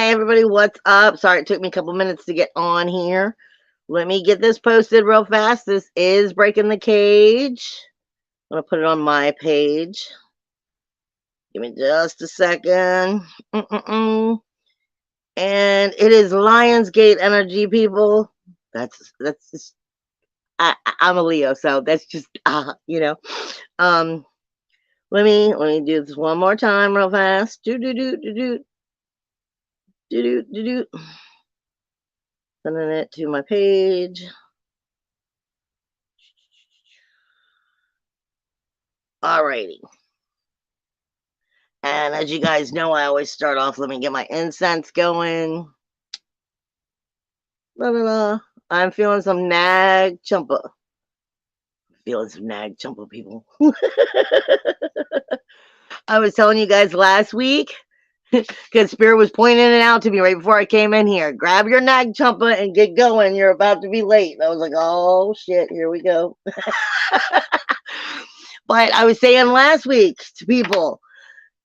Hey everybody, what's up? Sorry it took me a couple minutes to get on here. Let me get this posted real fast. This is Breaking the Cage. I'm going to put it on my page. Give me just a second. And it is Lionsgate energy, people. That's just, I'm a Leo, so that's just, you know. Let me do this one more time real fast. Do. Sending it to my page. Alrighty. And as you guys know, I always start off, let me get my incense going. I'm feeling some nag chumpa. Feeling some nag chumpa, people. I was telling you guys last week, because Spirit was pointing it out to me right before I came in here. Grab your nag chumpa and get going. You're about to be late. I was like, oh shit, here we go. But I was saying last week to people,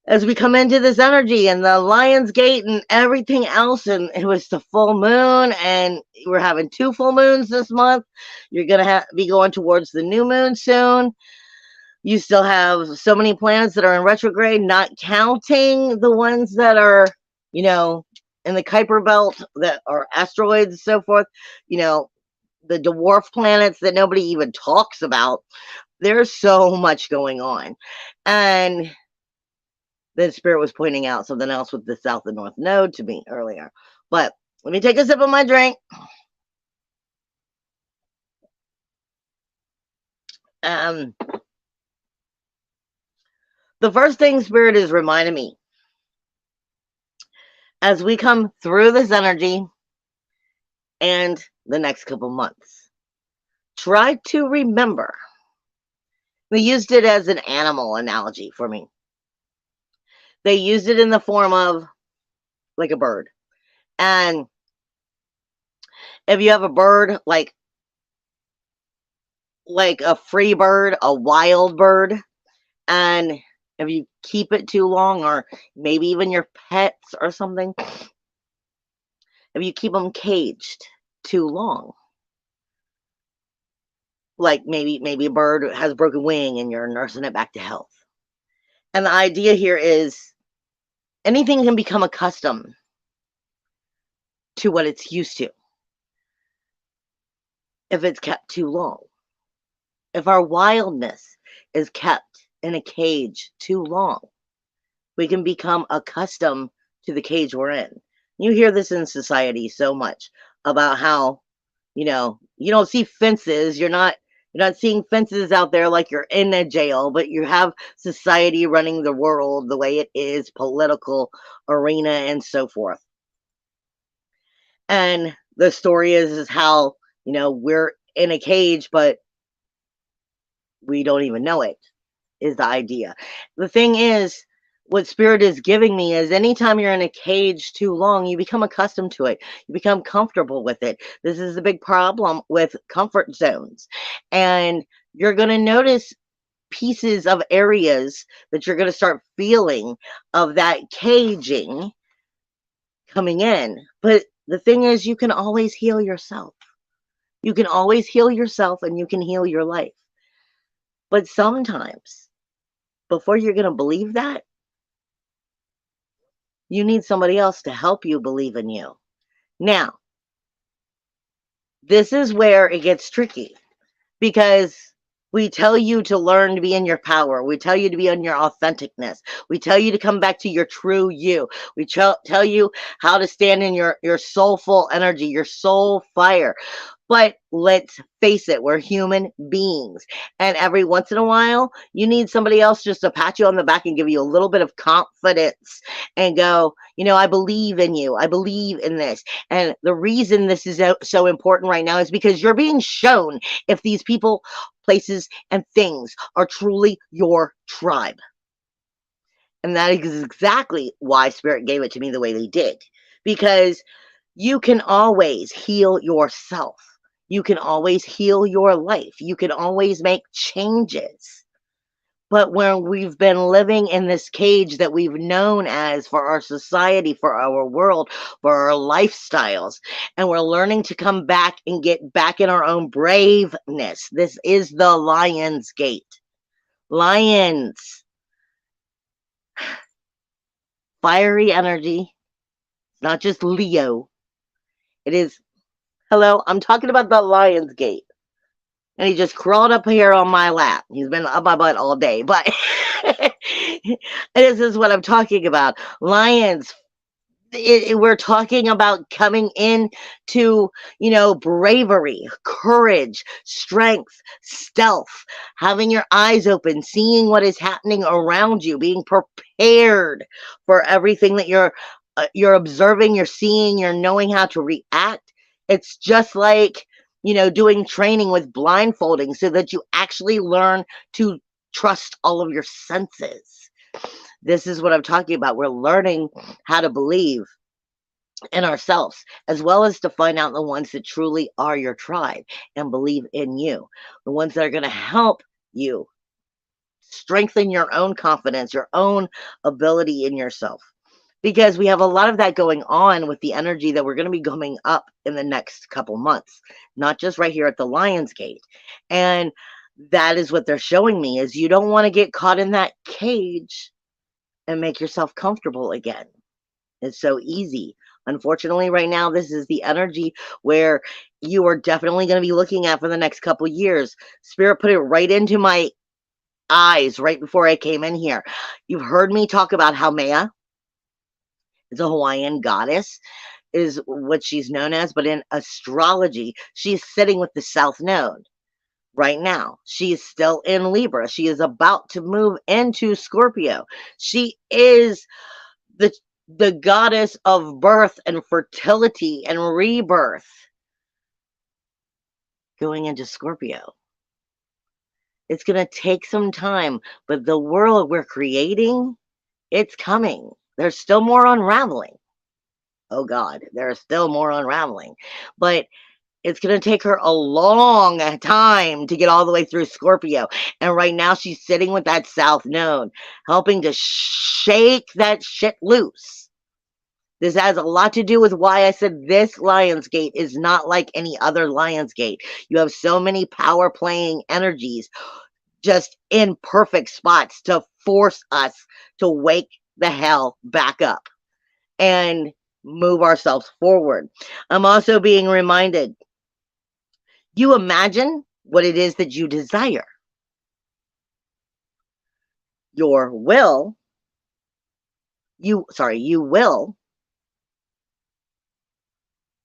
as we come into this energy and the Lionsgate and everything else, and it was the full moon, and we're having 2 full moons this month. You're going to be going towards the new moon soon. You still have so many planets that are in retrograde, not counting the ones that are, you know, in the Kuiper belt that are asteroids and so forth, you know, the dwarf planets that nobody even talks about. There's so much going on. And then Spirit was pointing out something else with the South and North Node to me earlier. But let me take a sip of my drink. The first thing Spirit is reminding me, as we come through this energy and the next couple months, try to remember. They used it as an animal analogy for me. They used it in the form of like a bird. And if you have a bird like a free bird, a wild bird, and if you keep it too long, or maybe even your pets or something, if you keep them caged too long, like maybe a bird has a broken wing and you're nursing it back to health. And the idea here is anything can become accustomed to what it's used to if it's kept too long. If our wildness is kept in a cage too long, we can become accustomed to the cage we're in. You hear this in society so much about how, you know, you don't see fences. You're not seeing fences out there like you're in a jail, but you have society running the world the way it is, political arena and so forth. And the story is how, you know, we're in a cage, but we don't even know it, is the idea. The thing is, what Spirit is giving me is anytime you're in a cage too long, you become accustomed to it. You become comfortable with it. This is the big problem with comfort zones. And you're going to notice pieces of areas that you're going to start feeling of that caging coming in. But the thing is, you can always heal yourself. You can always heal yourself and you can heal your life. But sometimes, before you're going to believe that, you need somebody else to help you believe in you. Now, this is where it gets tricky, because we tell you to learn to be in your power. We tell you to be in your authenticness. We tell you to come back to your true you. We tell you how to stand in your soulful energy, your soul fire. But let's face it, we're human beings. And every once in a while, you need somebody else just to pat you on the back and give you a little bit of confidence and go, you know, I believe in you. I believe in this. And the reason this is so important right now is because you're being shown if these people, places, and things are truly your tribe. And that is exactly why Spirit gave it to me the way they did. Because you can always heal yourself. You can always heal your life. You can always make changes. But when we've been living in this cage that we've known as for our society, for our world, for our lifestyles, and we're learning to come back and get back in our own braveness. This is the Lionsgate. Lions, fiery energy, not just Leo. It is, hello, I'm talking about the Lionsgate. And he just crawled up here on my lap. He's been up my butt all day, but this is what I'm talking about. Lions, we're talking about coming in to, bravery, courage, strength, stealth, having your eyes open, seeing what is happening around you, being prepared for everything that you're observing, you're seeing, you're knowing how to react. It's just like, doing training with blindfolding so that you actually learn to trust all of your senses. This is what I'm talking about. We're learning how to believe in ourselves, as well as to find out the ones that truly are your tribe and believe in you, the ones that are going to help you strengthen your own confidence, your own ability in yourself. Because we have a lot of that going on with the energy that we're going to be coming up in the next couple months, not just right here at the Lionsgate. And that is what they're showing me, is you don't want to get caught in that cage and make yourself comfortable again. It's so easy. Unfortunately, right now, this is the energy where you are definitely going to be looking at for the next couple years. Spirit put it right into my eyes right before I came in here. You've heard me talk about how Maya is a Hawaiian goddess, is what she's known as, but in astrology, she's sitting with the South Node right now. She is still in Libra. She is about to move into Scorpio. She is the goddess of birth and fertility and rebirth going into Scorpio. It's going to take some time, but the world we're creating, it's coming. There's still more unraveling. Oh God, there's still more unraveling. But it's going to take her a long time to get all the way through Scorpio. And right now she's sitting with that South Node, helping to shake that shit loose. This has a lot to do with why I said this Lionsgate is not like any other Lionsgate. You have so many power playing energies just in perfect spots to force us to wake the hell back up and move ourselves forward. I'm also being reminded, you imagine what it is that you desire. You will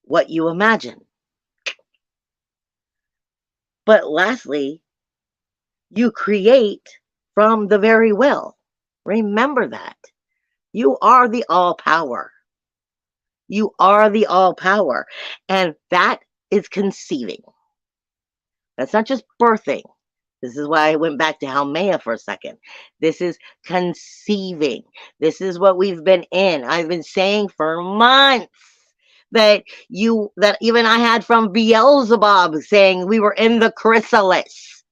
what you imagine. But lastly, you create from the very will. Remember that. You are the all power. You are the all power. And that is conceiving. That's not just birthing. This is why I went back to Haumea for a second. This is conceiving. This is what we've been in. I've been saying for months that even I had from Beelzebub saying we were in the chrysalis.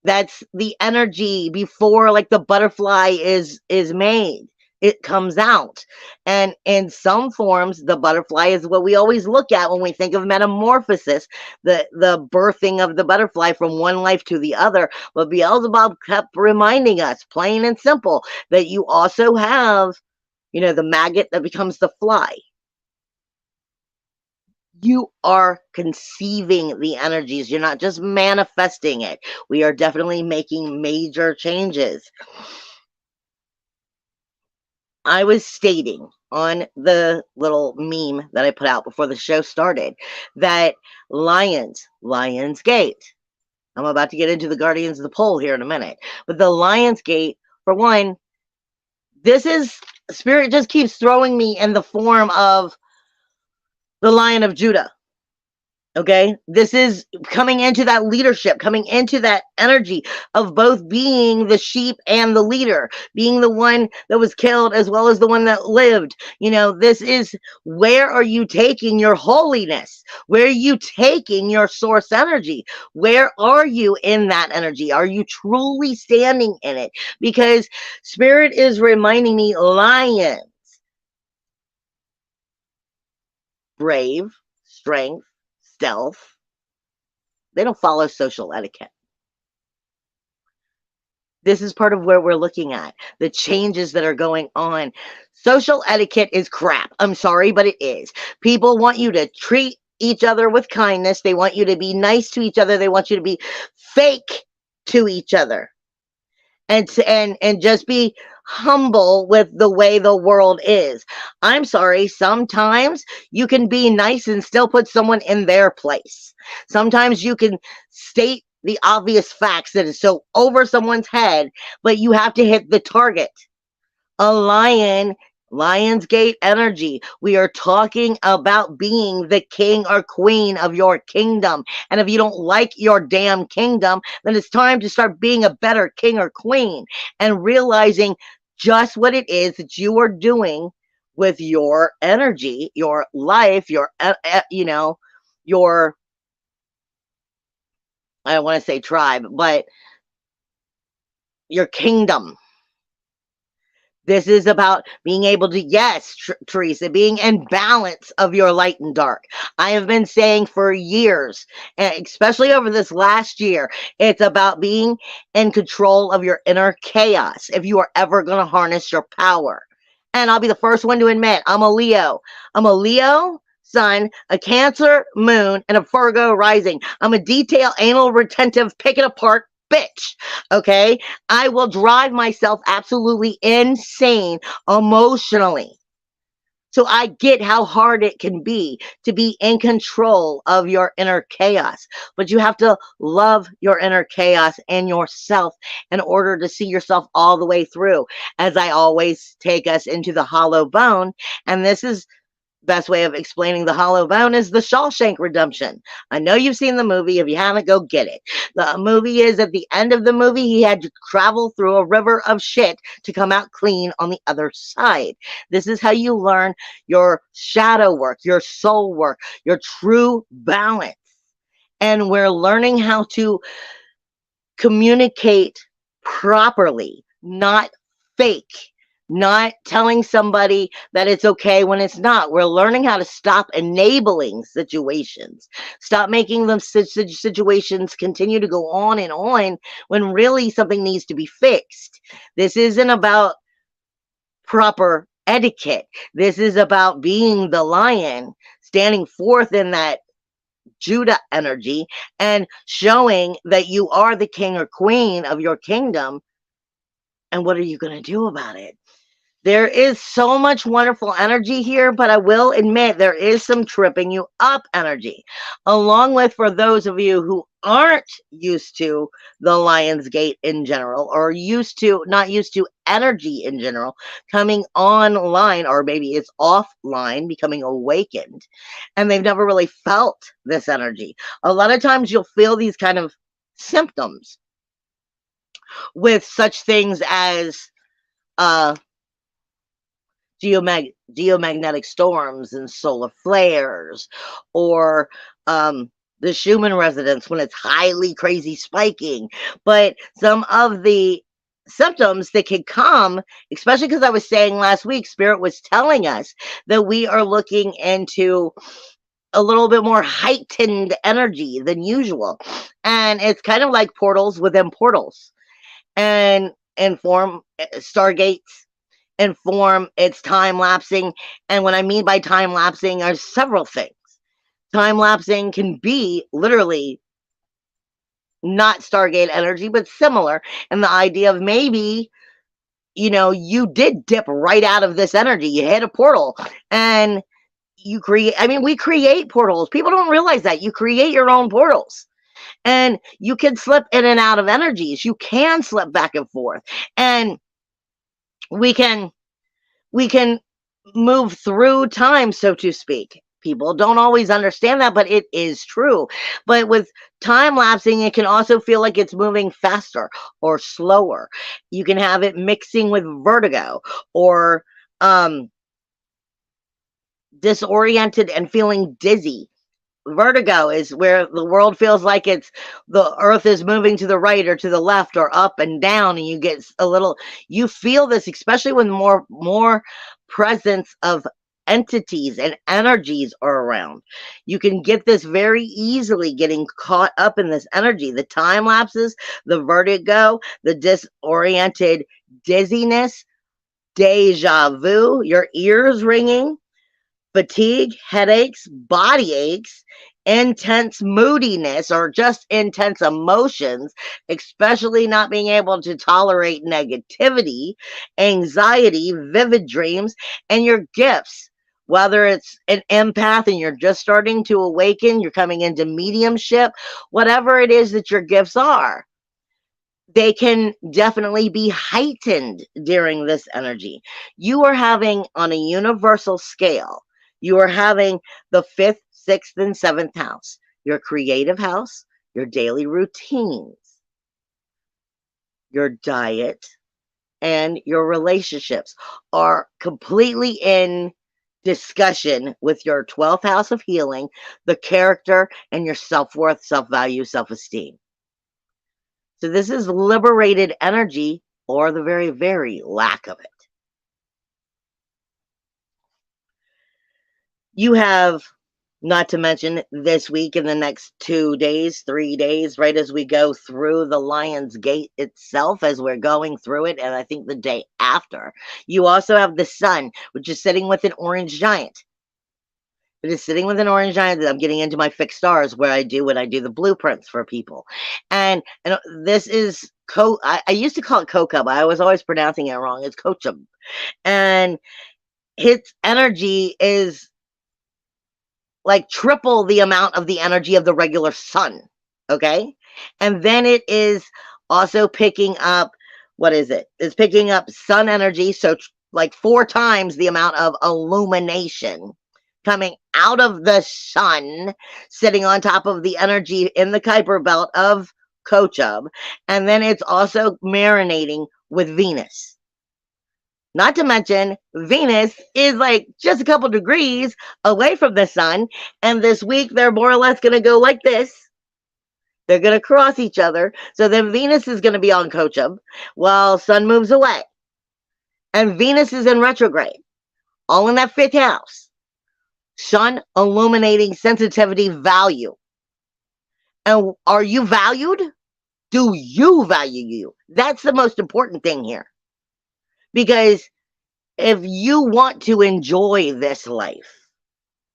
That's the energy before, like, the butterfly is made. It comes out. And in some forms, the butterfly is what we always look at when we think of metamorphosis, the birthing of the butterfly from one life to the other. But Beelzebub kept reminding us, plain and simple, that you also have, the maggot that becomes the fly. You are conceiving the energies. You're not just manifesting it. We are definitely making major changes. I was stating on the little meme that I put out before the show started that Lionsgate. I'm about to get into the Guardians of the Pole here in a minute. But the Lionsgate, for one, this is, Spirit just keeps throwing me in the form of the Lion of Judah. Okay, this is coming into that leadership, coming into that energy of both being the sheep and the leader, being the one that was killed as well as the one that lived. This is, where are you taking your holiness? Where are you taking your source energy? Where are you in that energy? Are you truly standing in it? Because Spirit is reminding me, lion, brave, strength, stealth. They don't follow social etiquette. This is part of where we're looking at the changes that are going on. Social etiquette is crap. I'm sorry, but it is. People want you to treat each other with kindness. They want you to be nice to each other. They want you to be fake to each other. And just be humble with the way the world is. I'm sorry, sometimes you can be nice and still put someone in their place. Sometimes you can state the obvious facts that is so over someone's head, but you have to hit the target. A lion, Lionsgate energy. We are talking about being the king or queen of your kingdom. And if you don't like your damn kingdom, then it's time to start being a better king or queen and realizing just what it is that you are doing with your energy, your life, your, I don't want to say tribe, but your kingdom. This is about being able to, yes, Teresa, being in balance of your light and dark. I have been saying for years, especially over this last year, it's about being in control of your inner chaos if you are ever going to harness your power. And I'll be the first one to admit, I'm a Leo. I'm a Leo sun, a Cancer moon, and a Virgo rising. I'm a detail, anal, retentive, pick it apart bitch. Okay. I will drive myself absolutely insane emotionally. So I get how hard it can be to be in control of your inner chaos, but you have to love your inner chaos and yourself in order to see yourself all the way through. As I always take us into the hollow bone, and this is best way of explaining the hollow bone is the Shawshank Redemption. I know you've seen the movie. If you haven't, go get it. The movie is, at the end of the movie, he had to travel through a river of shit to come out clean on the other side. This is how you learn your shadow work, your soul work, your true balance. And we're learning how to communicate properly, not fake. Not telling somebody that it's okay when it's not. We're learning how to stop enabling situations. Stop making them situations continue to go on and on when really something needs to be fixed. This isn't about proper etiquette. This is about being the lion, standing forth in that Judah energy and showing that you are the king or queen of your kingdom. And what are you going to do about it? There is so much wonderful energy here, but I will admit there is some tripping you up energy. Along with, for those of you who aren't used to the Lionsgate in general, or not used to energy in general, coming online, or maybe it's offline, becoming awakened, and they've never really felt this energy. A lot of times you'll feel these kind of symptoms with such things as geomagnetic storms and solar flares, or the Schumann resonance when it's highly crazy spiking. But some of the symptoms that can come, especially because I was saying last week, Spirit was telling us that we are looking into a little bit more heightened energy than usual. And it's kind of like portals within portals, and form stargates, and form, it's time lapsing. And what I mean by time lapsing are several things. Time lapsing can be literally not Stargate energy, but similar. And the idea of maybe, you did dip right out of this energy. You hit a portal and you create, we create portals. People don't realize that. You create your own portals. And you can slip in and out of energies. You can slip back and forth. And we can move through time, so to speak. People don't always understand that, but it is true. But with time lapsing, it can also feel like it's moving faster or slower. You can have it mixing with vertigo or disoriented and feeling dizzy. Vertigo is where the world feels like the earth is moving to the right or to the left or up and down, and you get a little, you feel this, especially when more presence of entities and energies are around. You can get this very easily, getting caught up in this energy, the time lapses, the vertigo, the disoriented dizziness, deja vu, your ears ringing, fatigue, headaches, body aches, intense moodiness, or just intense emotions, especially not being able to tolerate negativity, anxiety, vivid dreams, and your gifts. Whether it's an empath and you're just starting to awaken, you're coming into mediumship, whatever it is that your gifts are, they can definitely be heightened during this energy. You are having, on a universal scale, you are having the 5th, 6th, and 7th house, your creative house, your daily routines, your diet, and your relationships are completely in discussion with your 12th house of healing, the character, and your self-worth, self-value, self-esteem. So this is liberated energy, or the very, very lack of it. You have, not to mention this week, in the next 2 days, 3 days, right as we go through the Lionsgate itself, as we're going through it, and I think the day after, you also have the sun, which is sitting with an orange giant. It is sitting with an orange giant that I'm getting into my fixed stars, where I do the blueprints for people. And this is I used to call it Kokub. I was always pronouncing it wrong. It's Kochub. And its energy is like triple the amount of the energy of the regular sun. Okay. And then it is also picking up, what is it? It's picking up sun energy. So like 4 times the amount of illumination coming out of the sun, sitting on top of the energy in the Kuiper belt of Kochub. And then it's also marinating with Venus. Not to mention, Venus is like just a couple degrees away from the sun. And this week, they're more or less going to go like this. They're going to cross each other. So then Venus is going to be on Kochub while sun moves away. And Venus is in retrograde, all in that 5th house. Sun illuminating sensitivity, value. And are you valued? Do you value you? That's the most important thing here. Because if you want to enjoy this life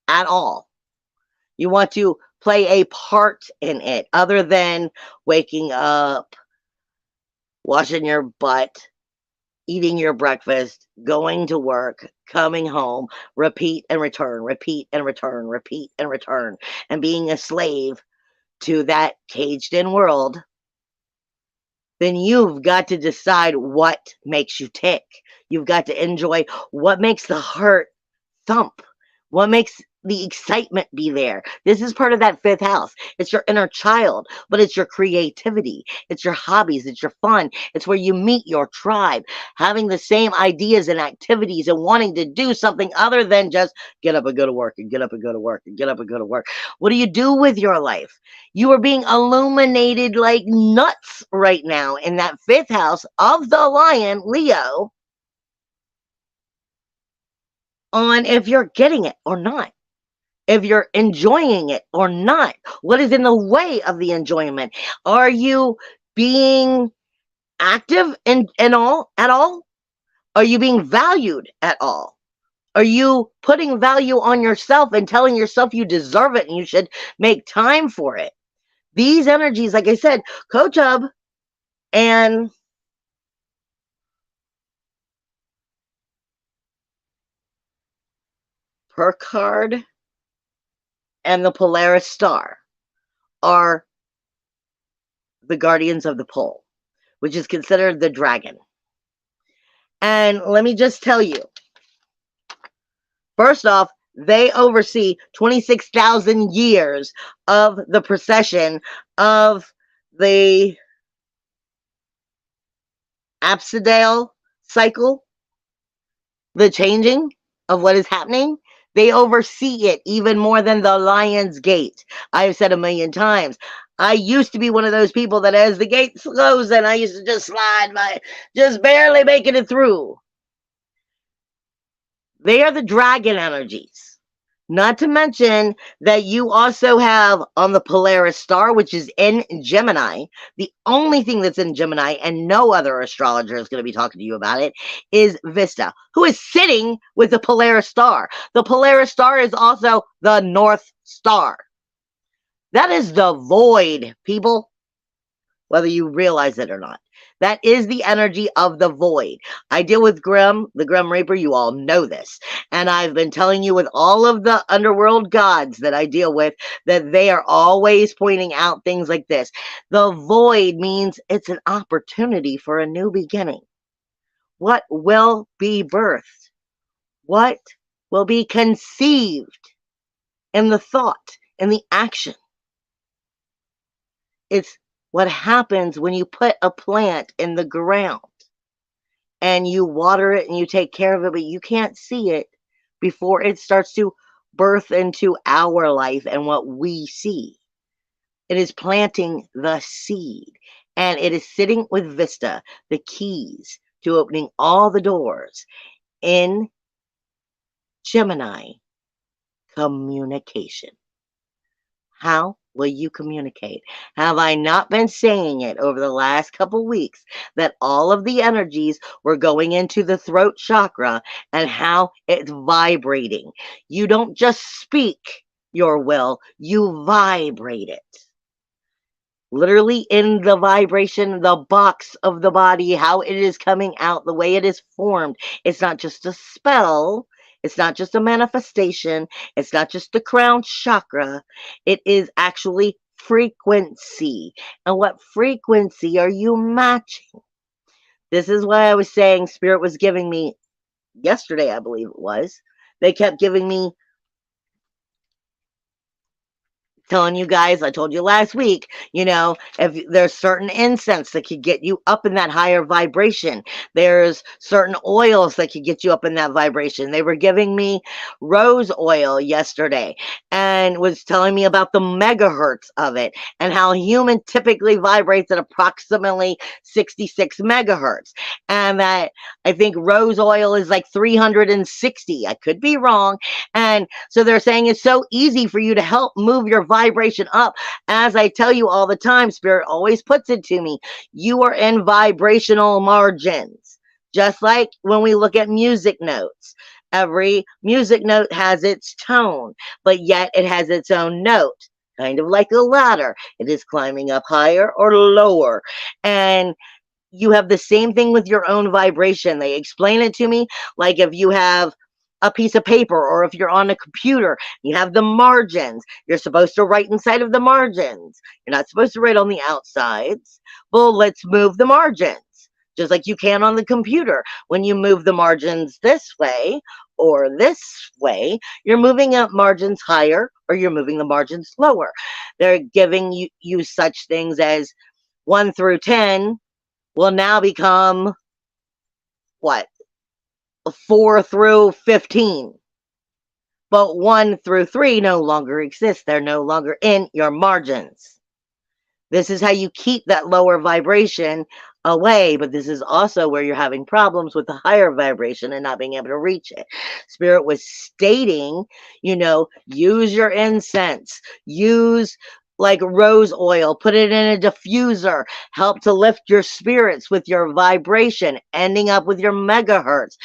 at all, you want to play a part in it other than waking up, washing your butt, eating your breakfast, going to work, coming home, repeat and return, repeat and return, repeat and return, and being a slave to that caged-in world, then you've got to decide what makes you tick. You've got to enjoy what makes the heart thump, what makes the excitement be there. This is part of that 5th house. It's your inner child, but it's your creativity. It's your hobbies. It's your fun. It's where you meet your tribe, having the same ideas and activities and wanting to do something other than just get up and go to work and get up and go to work and get up and go to work. What do you do with your life? You are being illuminated like nuts right now in that 5th house of the lion, Leo, on if you're getting it or not, if you're enjoying it or not. What is in the way of the enjoyment? Are you being active in all at all? Are you being valued at all? Are you putting value on yourself and telling yourself you deserve it and you should make time for it? These energies, like I said, Kochub and Percard and the Polaris Star are the guardians of the pole, which is considered the dragon. And let me just tell you, first off, They oversee 26,000 years of the procession of the absidal cycle, the changing of what is happening. They oversee it even more than the Lionsgate. I've said a million times. I used to be one of those people that as the gates close and I used to just slide by, just barely making it through. They are the dragon energies. Not to mention that you also have on the Polaris star, which is in Gemini, the only thing that's in Gemini, and no other astrologer is going to be talking to you about it, is Vesta, who is sitting with the Polaris star. The Polaris star is also the North Star. That is the void, people, whether you realize it or not. That is the energy of the void. I deal with Grim, the Grim Reaper. You all know this. And I've been telling you with all of the underworld gods that I deal with that they are always pointing out things like this. The void means it's an opportunity for a new beginning. What will be birthed? What will be conceived in the thought, in the action? It's what happens when you put a plant in the ground and you water it and you take care of it, but you can't see it before it starts to birth into our life and what we see. It is planting the seed, and it is sitting with Vista, the keys to opening all the doors in Gemini communication. How will you communicate? Have I not been saying it over the last couple weeks that all of the energies were going into the throat chakra and how it's vibrating? You don't just speak your will, you vibrate it. Literally in the vibration, the box of the body, how it is coming out, the way it is formed. It's not just a spell. It's not just a manifestation. It's not just the crown chakra. It is actually frequency. And what frequency are you matching? This is why I was saying Spirit was giving me, yesterday I believe it was, they kept giving me, telling you guys, I told you last week, if there's certain incense that could get you up in that higher vibration, there's certain oils that could get you up in that vibration. They were giving me rose oil yesterday and was telling me about the megahertz of it and how human typically vibrates at approximately 66 megahertz. And that I think rose oil is like 360. I could be wrong. And so they're saying it's so easy for you to help move your vibration up. As I tell you all the time, Spirit always puts it to me. You are in vibrational margins. Just like when we look at music notes. Every music note has its tone, but yet it has its own note. Kind of like a ladder. It is climbing up higher or lower. And you have the same thing with your own vibration. They explain it to me like if you have a piece of paper or if you're on a computer, you have the margins. You're supposed to write inside of the margins. You're not supposed to write on the outsides. Well, let's move the margins. Just like you can on the computer. When you move the margins this way or this way, you're moving up margins higher or you're moving the margins lower. They're giving you such things as 1 through 10 will now become what? 4 through 15. But 1 through 3 no longer exist. They're no longer in your margins. This is how you keep that lower vibration away, but this is also where you're having problems with the higher vibration and not being able to reach it. Spirit was stating, use your incense, use like rose oil, put it in a diffuser, help to lift your spirits with your vibration, ending up with your megahertz.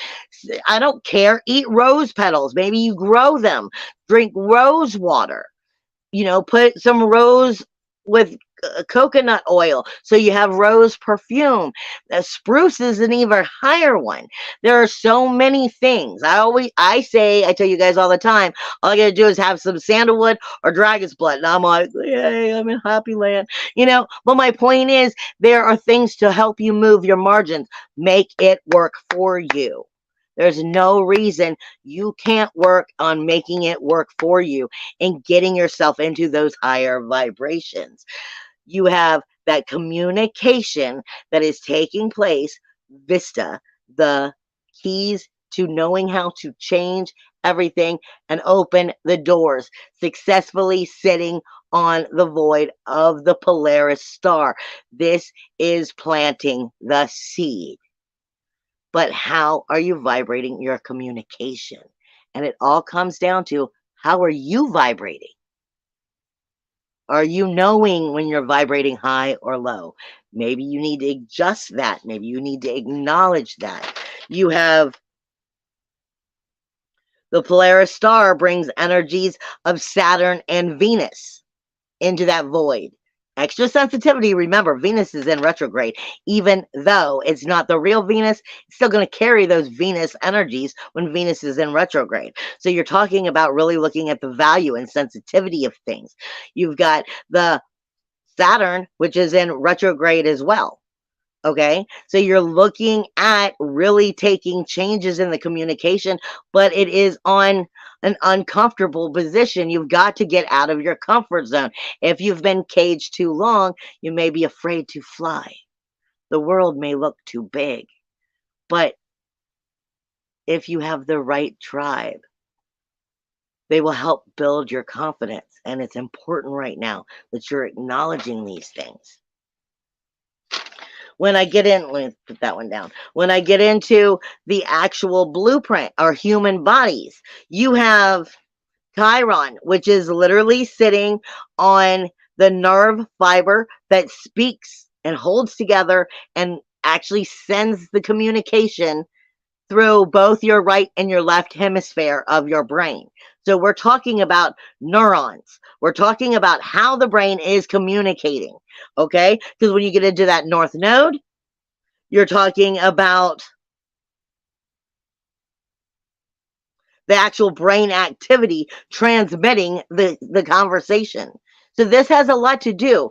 I don't care. Eat rose petals. Maybe you grow them. Drink rose water. Put some rose with coconut oil so you have rose perfume. Spruce is an even higher one. There are so many things. I tell you guys all the time, all I gotta do is have some sandalwood or dragon's blood and I'm like, yay, I'm in happy land. But my point is there are things to help you move your margins. Make it work for you. There's no reason you can't work on making it work for you and getting yourself into those higher vibrations. You have that communication that is taking place, Vista, the keys to knowing how to change everything and open the doors, successfully sitting on the void of the Polaris star. This is planting the seed. But how are you vibrating your communication? And it all comes down to, how are you vibrating? Are you knowing when you're vibrating high or low? Maybe you need to adjust that. Maybe you need to acknowledge that. You have the Polaris star brings energies of Saturn and Venus into that void. Extra sensitivity. Remember, Venus is in retrograde. Even though it's not the real Venus, it's still going to carry those Venus energies when Venus is in retrograde. So you're talking about really looking at the value and sensitivity of things. You've got the Saturn, which is in retrograde as well. Okay, so you're looking at really taking changes in the communication, but it is on an uncomfortable position. You've got to get out of your comfort zone. If you've been caged too long, you may be afraid to fly. The world may look too big, but if you have the right tribe, they will help build your confidence. And it's important right now that you're acknowledging these things. When I get in, let me put that one down. When I get into the actual blueprint, our human bodies, you have Chiron, which is literally sitting on the nerve fiber that speaks and holds together and actually sends the communication through both your right and your left hemisphere of your brain. So we're talking about neurons. We're talking about how the brain is communicating, okay? Because when you get into that north node, you're talking about the actual brain activity transmitting the conversation. So this has a lot to do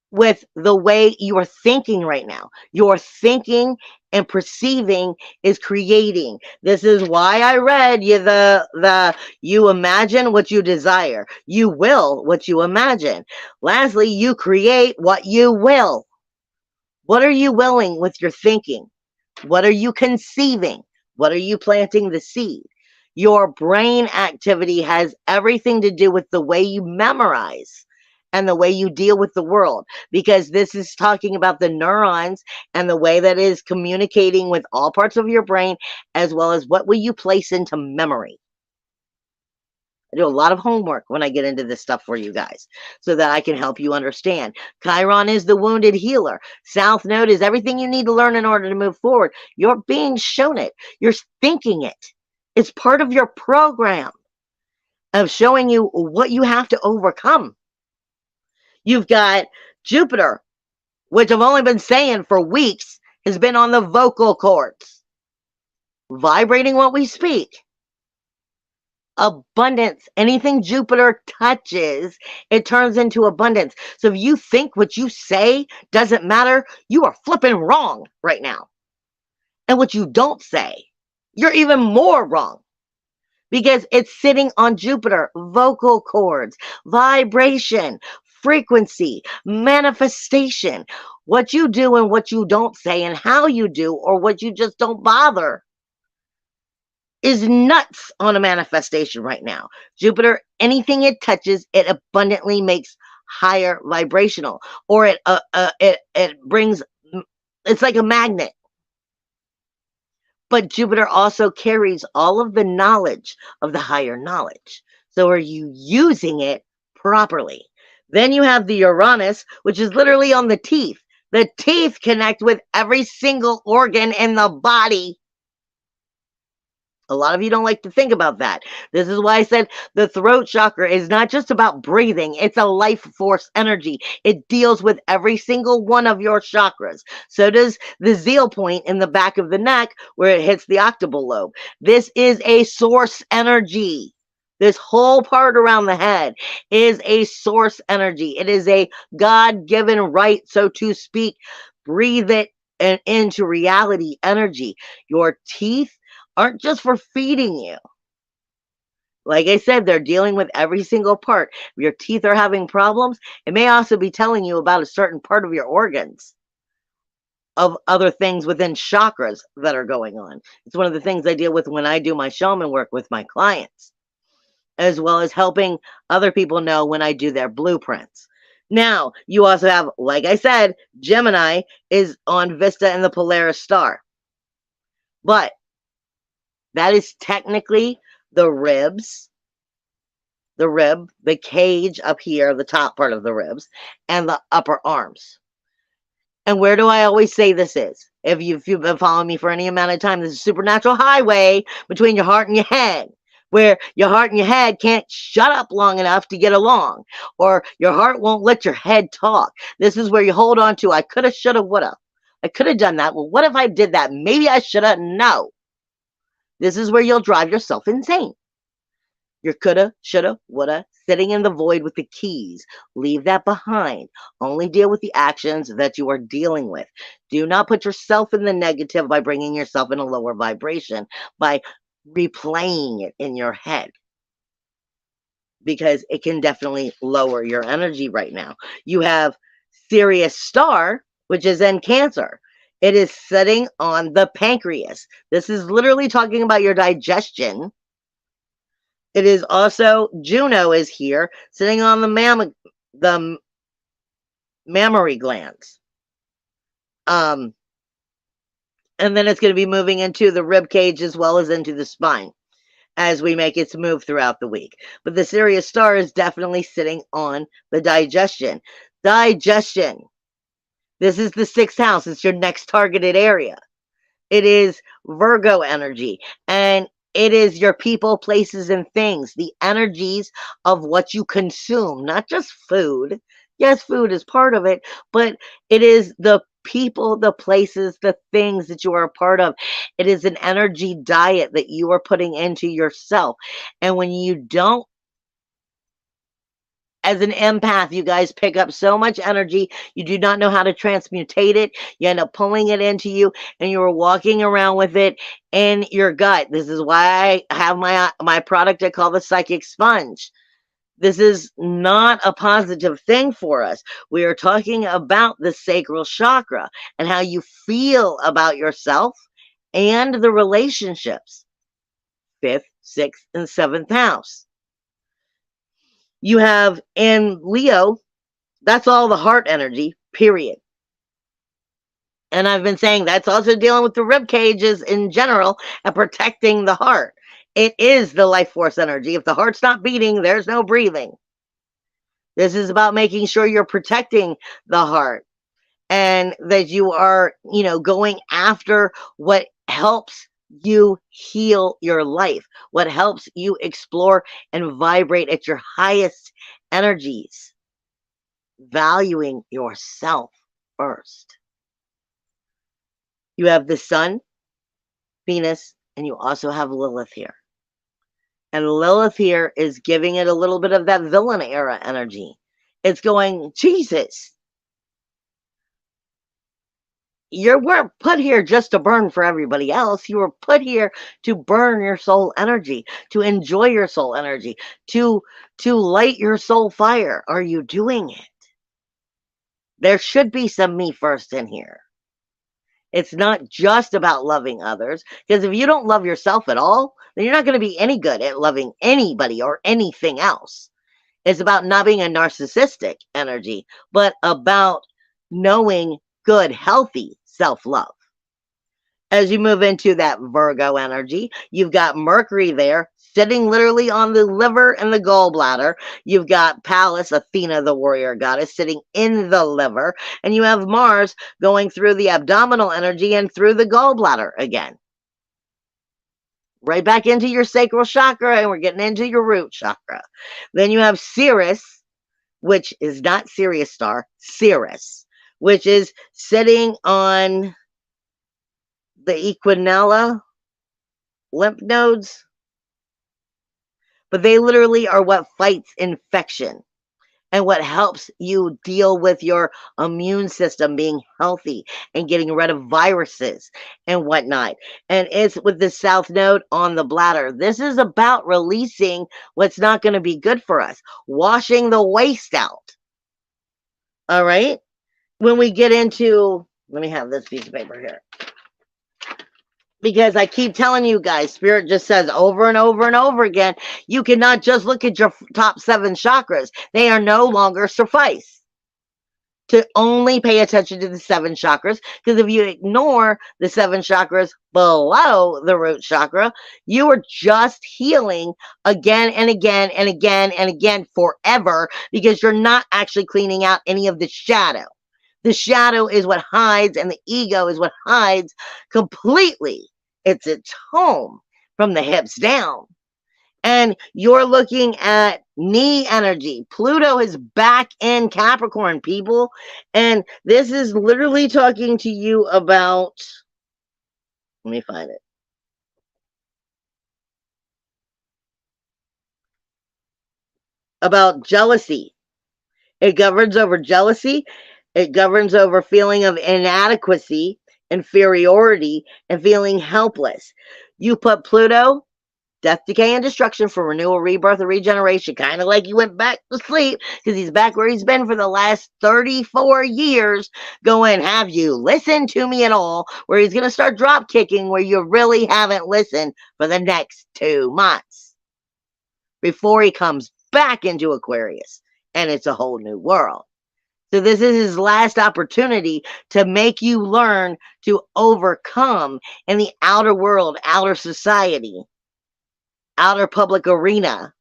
with the way you are thinking right now. Your thinking and perceiving is creating. This is why I read you the you imagine what you desire. You will what you imagine. Lastly, you create what you will. What are you willing with your thinking? What are you conceiving? What are you planting the seed? Your brain activity has everything to do with the way you memorize and the way you deal with the world, because this is talking about the neurons and the way that is communicating with all parts of your brain, as well as what will you place into memory. I do a lot of homework when I get into this stuff for you guys so that I can help you understand. Chiron is the wounded healer. South Node is everything you need to learn in order to move forward. You're being shown it. You're thinking it. It's part of your program of showing you what you have to overcome. You've got Jupiter, which I've only been saying for weeks, has been on the vocal cords, vibrating what we speak. Abundance. Anything Jupiter touches, it turns into abundance. So if you think what you say doesn't matter, you are flipping wrong right now. And what you don't say, you're even more wrong, because it's sitting on Jupiter, vocal cords, vibration, frequency, manifestation. What you do and what you don't say and how you do, or what you just don't bother, is nuts on a manifestation right now. Jupiter, anything it touches, it abundantly makes higher vibrational, or it brings, it's like a magnet. But Jupiter also carries all of the knowledge of the higher knowledge. So are you using it properly? Then you have the Uranus, which is literally on the teeth. The teeth connect with every single organ in the body. A lot of you don't like to think about that. This is why I said the throat chakra is not just about breathing. It's a life force energy. It deals with every single one of your chakras. So does the zeal point in the back of the neck where it hits the occipital lobe. This is a source energy. This whole part around the head is a source energy. It is a God-given right, so to speak. Breathe it and into reality energy. Your teeth aren't just for feeding you. Like I said, they're dealing with every single part. If your teeth are having problems, it may also be telling you about a certain part of your organs, of other things within chakras that are going on. It's one of the things I deal with when I do my shaman work with my clients, as well as helping other people know when I do their blueprints. Now, you also have, like I said, Gemini is on Vista and the Polaris star. But that is technically the ribs, the cage up here, the top part of the ribs, and the upper arms. And where do I always say this is? If you've been following me for any amount of time, this is a supernatural highway between your heart and your head, where your heart and your head can't shut up long enough to get along, or your heart won't let your head talk. This is where you hold on to, I coulda, shoulda, woulda. I could have done that. Well, what if I did that? Maybe I shoulda. No. This is where you'll drive yourself insane. Your coulda, shoulda, woulda, sitting in the void with the keys. Leave that behind. Only deal with the actions that you are dealing with. Do not put yourself in the negative by bringing yourself in a lower vibration, by replaying it in your head, because it can definitely lower your energy right now. You have Sirius Star, which is in Cancer. It is sitting on the pancreas. This is literally talking about your digestion. It is also, Juno is here, sitting on the mammary glands. And then it's going to be moving into the rib cage as well as into the spine as we make its move throughout the week. But the Sirius Star is definitely sitting on the digestion. Digestion. This is the 6th house. It's your next targeted area. It is Virgo energy. And it is your people, places, and things, the energies of what you consume, not just food. Yes, food is part of it, but it is the people, the places, the things that you are a part of. It is an energy diet that you are putting into yourself. And when you don't, as an empath, you guys pick up so much energy, you do not know how to transmutate it. You end up pulling it into you, and you are walking around with it in your gut. This is why I have my product I call the psychic sponge. This is not a positive thing for us. We are talking about the sacral chakra and how you feel about yourself and the relationships. 5th, 6th, and 7th house. You have in Leo, that's all the heart energy, period. And I've been saying that's also dealing with the rib cages in general and protecting the heart. It is the life force energy. If the heart's not beating, there's no breathing. This is about making sure you're protecting the heart and that you are, going after what helps you heal your life, what helps you explore and vibrate at your highest energies, valuing yourself first. You have the sun, Venus, and you also have Lilith here. And Lilith here is giving it a little bit of that villain era energy. It's going, Jesus, you weren't put here just to burn for everybody else. You were put here to burn your soul energy, to enjoy your soul energy, to light your soul fire. Are you doing it? There should be some me first in here. It's not just about loving others, because if you don't love yourself at all, then you're not going to be any good at loving anybody or anything else. It's about not being a narcissistic energy, but about knowing good, healthy self-love. As you move into that Virgo energy, you've got Mercury there, sitting literally on the liver and the gallbladder. You've got Pallas, Athena, the warrior goddess, sitting in the liver. And you have Mars going through the abdominal energy and through the gallbladder again. Right back into your sacral chakra, and we're getting into your root chakra. Then you have Sirius, which is not Sirius Star, Sirius, which is sitting on the equinella lymph nodes. But they literally are what fights infection. and what helps you deal with your immune system being healthy and getting rid of viruses and whatnot. And it's with the South Node on the bladder. This is about releasing what's not going to be good for us, washing the waste out. All right? When we get into, let me have this piece of paper here. Because I keep telling you guys, Spirit just says over and over and over again, you cannot just look at your top 7 chakras. They are no longer suffice to only pay attention to the 7 chakras. Because if you ignore the 7 chakras below the root chakra, you are just healing again and again and again and again forever, because you're not actually cleaning out any of the shadow. The shadow is what hides, and the ego is what hides completely. It's its home from the hips down. And you're looking at knee energy. Pluto is back in Capricorn, people. And this is literally talking to you about, let me find it. About jealousy. It governs over jealousy. It governs over feeling of inadequacy, inferiority, and feeling helpless. You put Pluto, death, decay, and destruction, for renewal, rebirth, and regeneration, kind of like you went back to sleep, because he's back where he's been for the last 34 years, going, have you listened to me at all? Where he's going to start drop kicking where you really haven't listened for the next 2 months before he comes back into Aquarius, and it's a whole new world. So this is his last opportunity to make you learn to overcome in the outer world, outer society, outer public arena,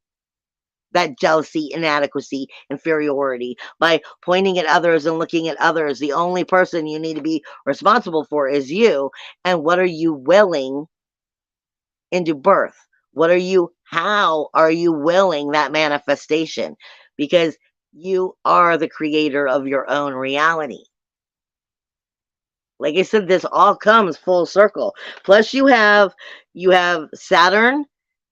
that jealousy, inadequacy, inferiority, by pointing at others and looking at others. The only person you need to be responsible for is you. And what are you willing into birth? How are you willing that manifestation? Because you are the creator of your own reality. Like I said, this all comes full circle. Plus you have Saturn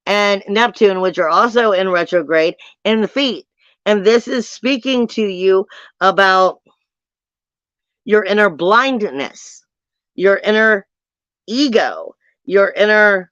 and Neptune, which are also in retrograde, in the feet. And this is speaking to you about your inner blindness, your inner ego, your inner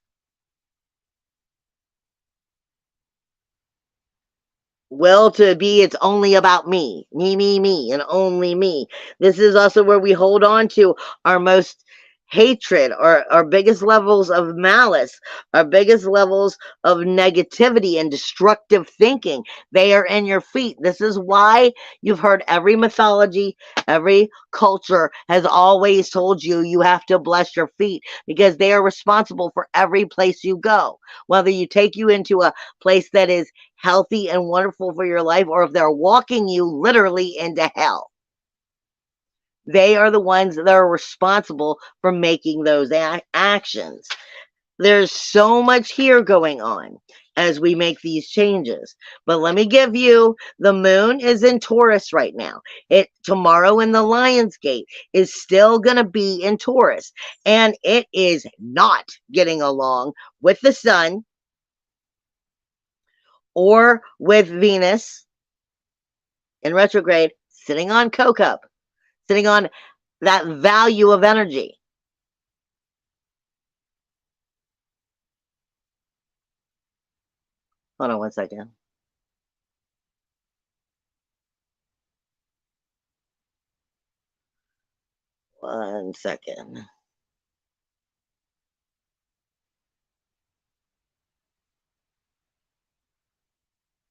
will to be, it's only about me, and only me. This is also where we hold on to our most hatred, or our biggest levels of malice, our biggest levels of negativity and destructive thinking. They are in your feet. This is why you've heard every mythology, every culture has always told you you have to bless your feet, because they are responsible for every place you go. Whether you take you into a place that is healthy and wonderful for your life, or if they're walking you literally into hell. They are the ones that are responsible for making those actions. There's so much here going on as we make these changes. But let me give you, the moon is in Taurus right now. Tomorrow in the Lionsgate is still going to be in Taurus. And it is not getting along with the sun or with Venus in retrograde, sitting on Kokup, sitting on that value of energy. Hold on 1 second. One second.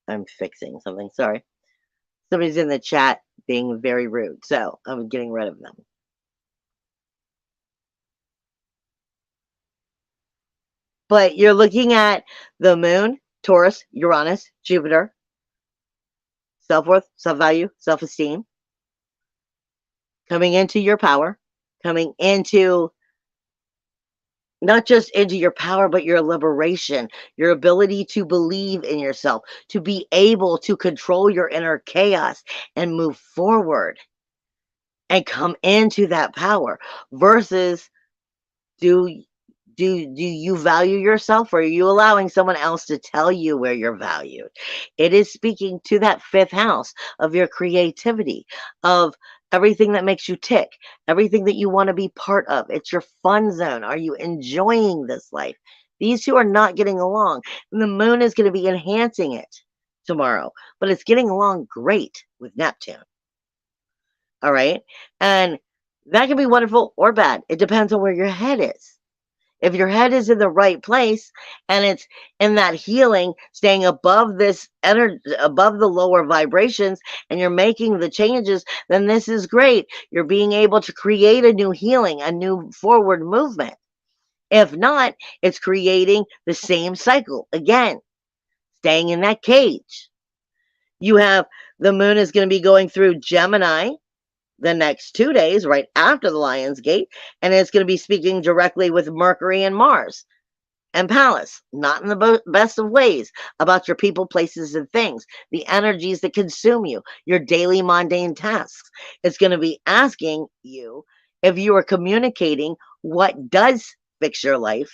I'm fixing something. Sorry. Somebody's in the chat being very rude, so I'm getting rid of them. But you're looking at the moon, Taurus, Uranus, Jupiter, self-worth, self-value, self-esteem, coming into your power, coming into not just into your power, but your liberation, your ability to believe in yourself, to be able to control your inner chaos and move forward and come into that power, versus do Do you value yourself, or are you allowing someone else to tell you where you're valued? It is speaking to that fifth house of your creativity, of everything that makes you tick, everything that you want to be part of. It's your fun zone. Are you enjoying this life? These two are not getting along. And the moon is going to be enhancing it tomorrow, but it's getting along great with Neptune. All right. And that can be wonderful or bad. It depends on where your head is. If your head is in the right place and it's in that healing, staying above this energy, above the lower vibrations, and you're making the changes, then this is great. You're being able to create a new healing, a new forward movement. If not, it's creating the same cycle again, staying in that cage. You have the moon is going to be going through Gemini the next 2 days, right after the Lionsgate, and it's going to be speaking directly with Mercury and Mars and Pallas, not in the best of ways, about your people, places, and things, the energies that consume you, your daily mundane tasks. It's going to be asking you if you are communicating what does fix your life,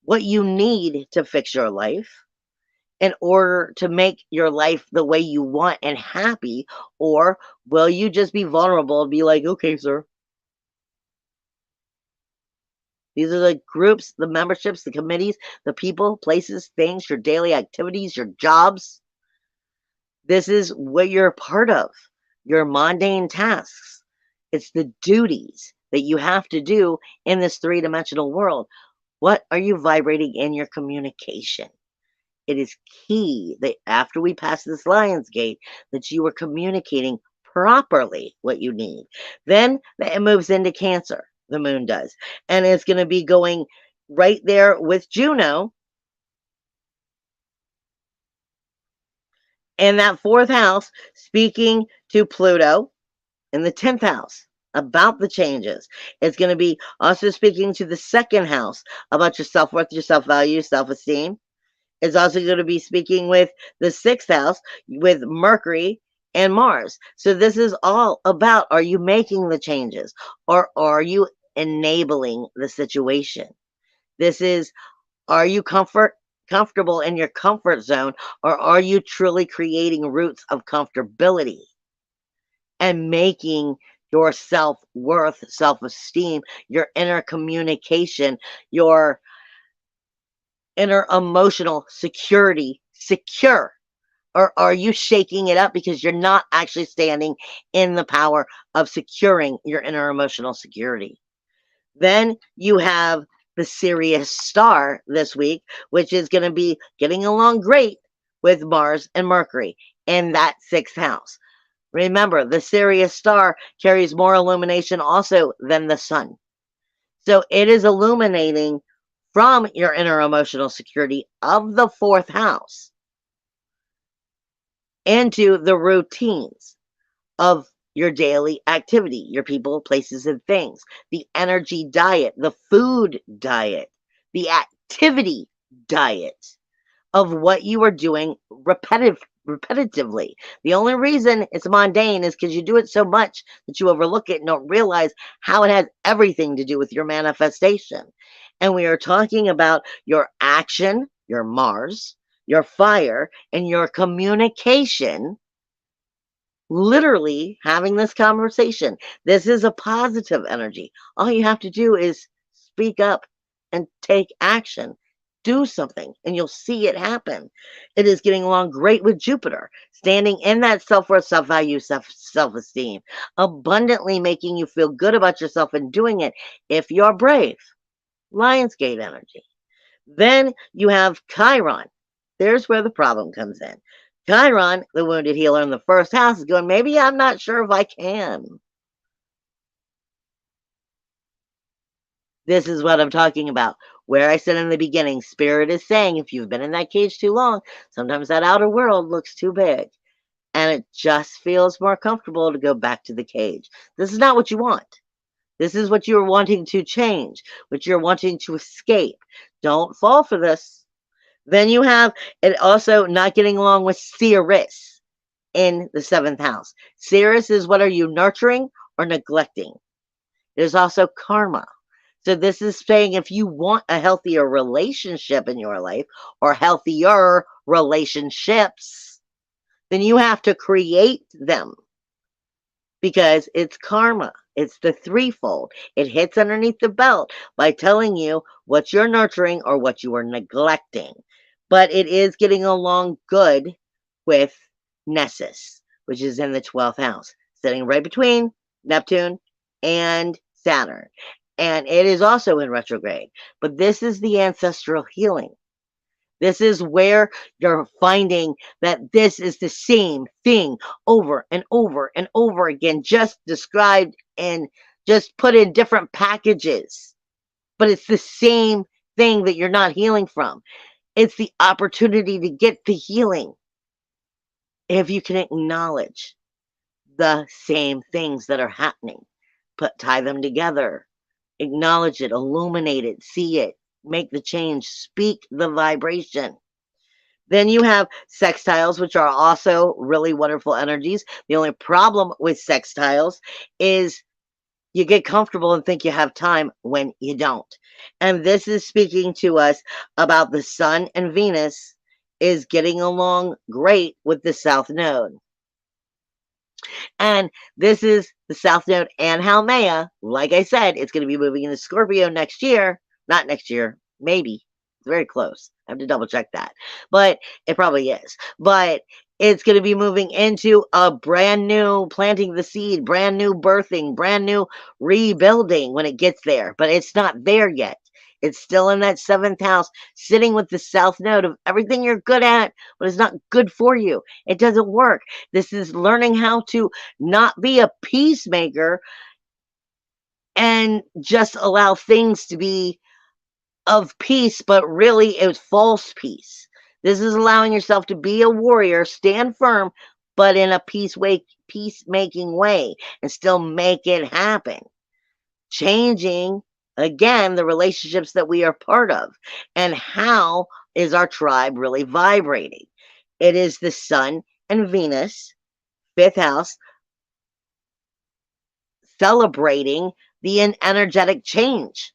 what you need to fix your life, in order to make your life the way you want and happy, or will you just be vulnerable and be like, okay, sir? These are the groups, the memberships, the committees, the people, places, things, your daily activities, your jobs. This is what you're a part of, your mundane tasks. It's the duties that you have to do in this three-dimensional world. What are you vibrating in your communication? It is key that after we pass this Lionsgate, that you are communicating properly what you need. Then it moves into Cancer, the moon does. And it's going to be going right there with Juno in that fourth house, speaking to Pluto in the 10th house about the changes. It's going to be also speaking to the second house about your self-worth, your self-value, self-esteem. Is also going to be speaking with the sixth house with Mercury and Mars. So this is all about, are you making the changes or are you enabling the situation? This is, are you comfortable in your comfort zone, or are you truly creating roots of comfortability and making your self-worth, self-esteem, your inner communication, your inner emotional security secure? Or are you shaking it up because you're not actually standing in the power of securing your inner emotional security? Then you have the Sirius star this week, which is going to be getting along great with Mars and Mercury in that sixth house. Remember, the Sirius star carries more illumination also than the sun. So it is illuminating from your inner emotional security of the fourth house into the routines of your daily activity, your people, places, and things, the energy diet, the food diet, the activity diet of what you are doing repetitively. The only reason it's mundane is because you do it so much that you overlook it and don't realize how it has everything to do with your manifestation. And we are talking about your action, your Mars, your fire, and your communication. Literally having this conversation. This is a positive energy. All you have to do is speak up and take action. Do something and you'll see it happen. It is getting along great with Jupiter, standing in that self-worth, self-value, self-esteem, abundantly making you feel good about yourself and doing it if you're brave. Lionsgate energy. Then you have Chiron. There's where the problem comes in. Chiron, the wounded healer in the first house, is going, maybe I'm not sure if I can. This is what I'm talking about. Where I said in the beginning, Spirit is saying, if you've been in that cage too long, sometimes that outer world looks too big. And it just feels more comfortable to go back to the cage. This is not what you want. This is what you're wanting to change, what you're wanting to escape. Don't fall for this. Then you have it also not getting along with Ceres in the seventh house. Ceres is, what are you nurturing or neglecting? There's also karma. So this is saying if you want a healthier relationship in your life or healthier relationships, then you have to create them because it's karma. It's the threefold. It hits underneath the belt by telling you what you're nurturing or what you are neglecting. But it is getting along good with Nessus, which is in the 12th house, sitting right between Neptune and Saturn. And it is also in retrograde. But this is the ancestral healing. This is where you're finding that this is the same thing over and over and over again, just described and just put in different packages. But it's the same thing that you're not healing from. It's the opportunity to get the healing if you can acknowledge the same things that are happening. Tie them together, acknowledge it, illuminate it, see it, make the change, speak the vibration. Then you have sextiles, which are also really wonderful energies. The only problem with sextiles is you get comfortable and think you have time when you don't. And this is speaking to us about the Sun and Venus is getting along great with the South Node. And this is the South Node and Haumea. Like I said, it's going to be moving into Scorpio next year. Not next year, maybe. It's very close. I have to double check that. But it probably is. But it's going to be moving into a brand new planting the seed, brand new birthing, brand new rebuilding when it gets there. But it's not there yet. It's still in that 7th house, sitting with the South Node of everything you're good at, but it's not good for you. It doesn't work. This is learning how to not be a peacemaker and just allow things to be of peace, but really it's false peace. This is allowing yourself to be a warrior, stand firm, but in a peacemaking way, and still make it happen. Changing, again, the relationships that we are part of. And how is our tribe really vibrating? It is the Sun and Venus, 5th house, celebrating the energetic change.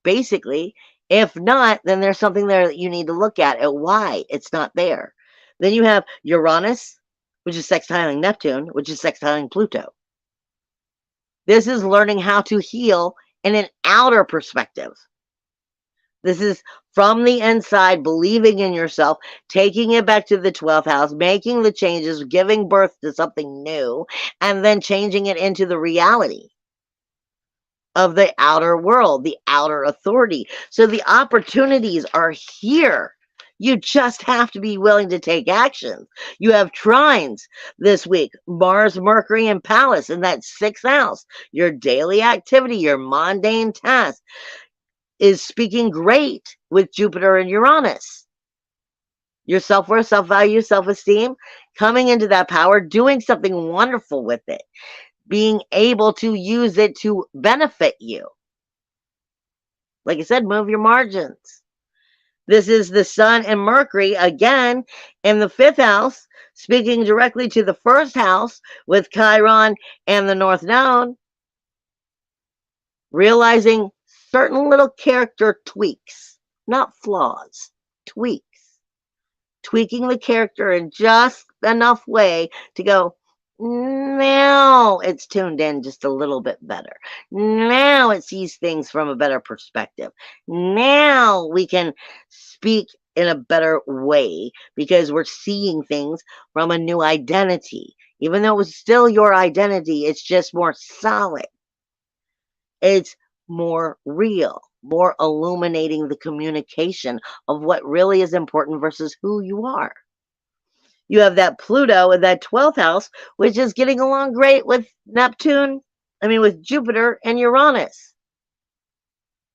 Basically, if not, then there's something there that you need to look at why it's not there. Then you have Uranus, which is sextiling Neptune, which is sextiling Pluto. This is learning how to heal in an outer perspective. This is from the inside, believing in yourself, taking it back to the 12th house, making the changes, giving birth to something new, and then changing it into the reality of the outer world, the outer authority. So the opportunities are here. You just have to be willing to take action. You have trines this week, Mars, Mercury, and Pallas in that 6th house. Your daily activity, your mundane task is speaking great with Jupiter and Uranus. Your self-worth, self-value, self-esteem, coming into that power, doing something wonderful with it, being able to use it to benefit you. Like I said, move your margins. This is the Sun and Mercury, again, in the 5th house, speaking directly to the 1st house with Chiron and the North Node, realizing certain little character tweaks, not flaws, tweaks. Tweaking the character in just enough way to go, now it's tuned in just a little bit better. Now it sees things from a better perspective. Now we can speak in a better way because we're seeing things from a new identity. Even though it was still your identity, it's just more solid. It's more real, more illuminating the communication of what really is important versus who you are. You have that Pluto in that 12th house, which is getting along great with with Jupiter and Uranus,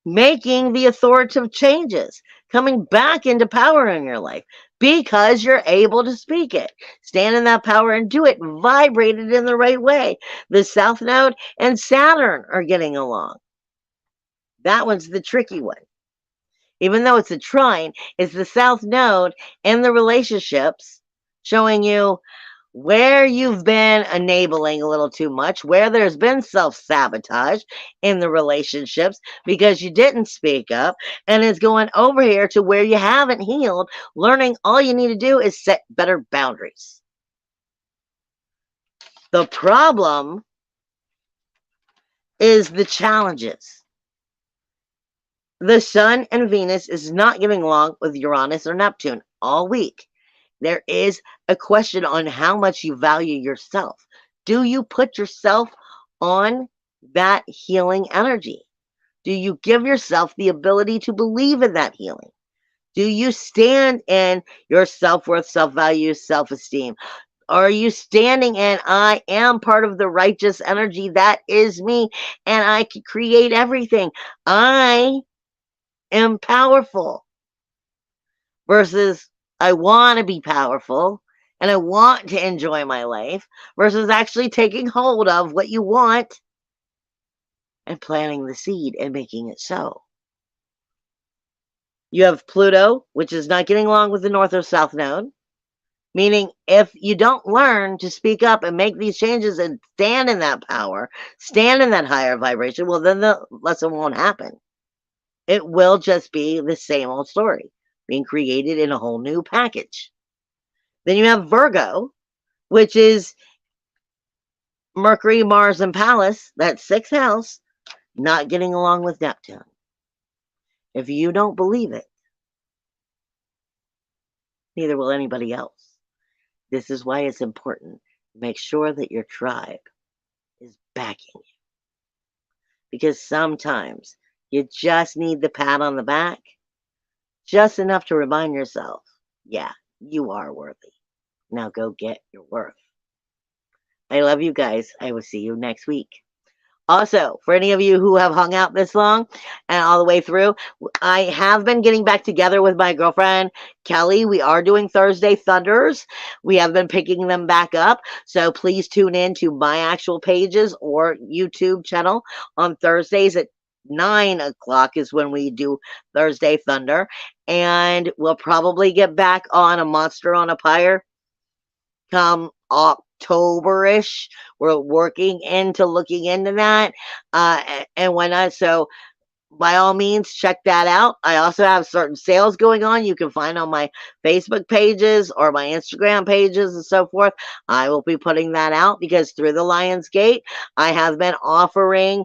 making the authoritative changes, coming back into power in your life because you're able to speak it. Stand in that power and do it, vibrate it in the right way. The South Node and Saturn are getting along. That one's the tricky one. Even though it's a trine, it's the South Node and the relationships showing you where you've been enabling a little too much, where there's been self-sabotage in the relationships because you didn't speak up, and it's going over here to where you haven't healed, learning all you need to do is set better boundaries. The problem is the challenges. The Sun and Venus is not getting along with Uranus or Neptune all week. There is a question on how much you value yourself. Do you put yourself on that healing energy? Do you give yourself the ability to believe in that healing? Do you stand in your self-worth, self-value, self-esteem? Are you standing in, I am part of the righteous energy that is me, and I can create everything. I am powerful, versus I want to be powerful and I want to enjoy my life, versus actually taking hold of what you want and planting the seed and making it so. You have Pluto, which is not getting along with the North or South Node, meaning if you don't learn to speak up and make these changes and stand in that power, stand in that higher vibration, well, then the lesson won't happen. It will just be the same old story being created in a whole new package. Then you have Virgo, which is Mercury, Mars, and Pallas, that sixth house, not getting along with Neptune. If you don't believe it, neither will anybody else. This is why it's important to make sure that your tribe is backing you. Because sometimes you just need the pat on the back, just enough to remind yourself, yeah, you are worthy. Now go get your worth. I love you guys. I will see you next week. Also, for any of you who have hung out this long and all the way through, I have been getting back together with my girlfriend, Kelly. We are doing Thursday Thunders. We have been picking them back up. So please tune in to my actual pages or YouTube channel on Thursdays at 9 o'clock is when we do Thursday Thunder. And we'll probably get back on a Monster on a Pyre come October-ish. We're working into looking into that and whatnot. So by all means, check that out. I also have certain sales going on. You can find on my Facebook pages or my Instagram pages and so forth. I will be putting that out because through the Lionsgate, I have been offering,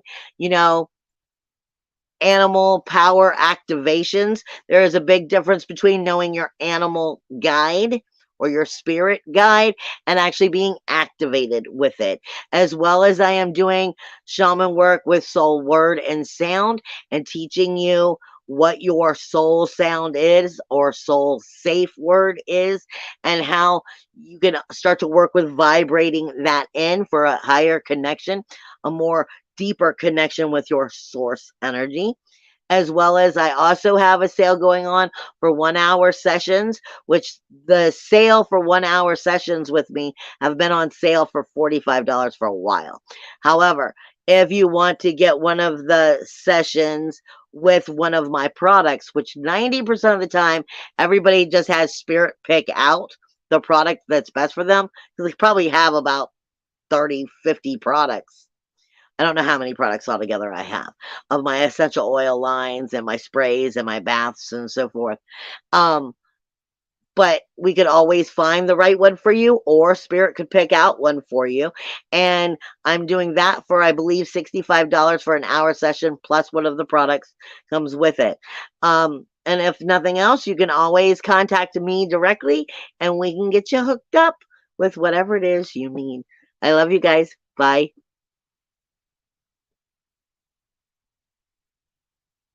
animal power activations. There is a big difference between knowing your animal guide or your spirit guide and actually being activated with it, as well as I am doing shaman work with soul word and sound and teaching you what your soul sound is or soul safe word is and how you can start to work with vibrating that in for a higher connection, a more deeper connection with your source energy. As well as I also have a sale going on for 1 hour sessions, which the sale for 1 hour sessions with me have been on sale for $45 for a while. However, if you want to get one of the sessions with one of my products, which 90% of the time, everybody just has spirit pick out the product that's best for them, because they probably have about 30, 50 products. I don't know how many products altogether I have of my essential oil lines and my sprays and my baths and so forth. But we could always find the right one for you, or Spirit could pick out one for you. And I'm doing that for, I believe, $65 for an hour session, plus one of the products comes with it. And if nothing else, you can always contact me directly and we can get you hooked up with whatever it is you need. I love you guys. Bye.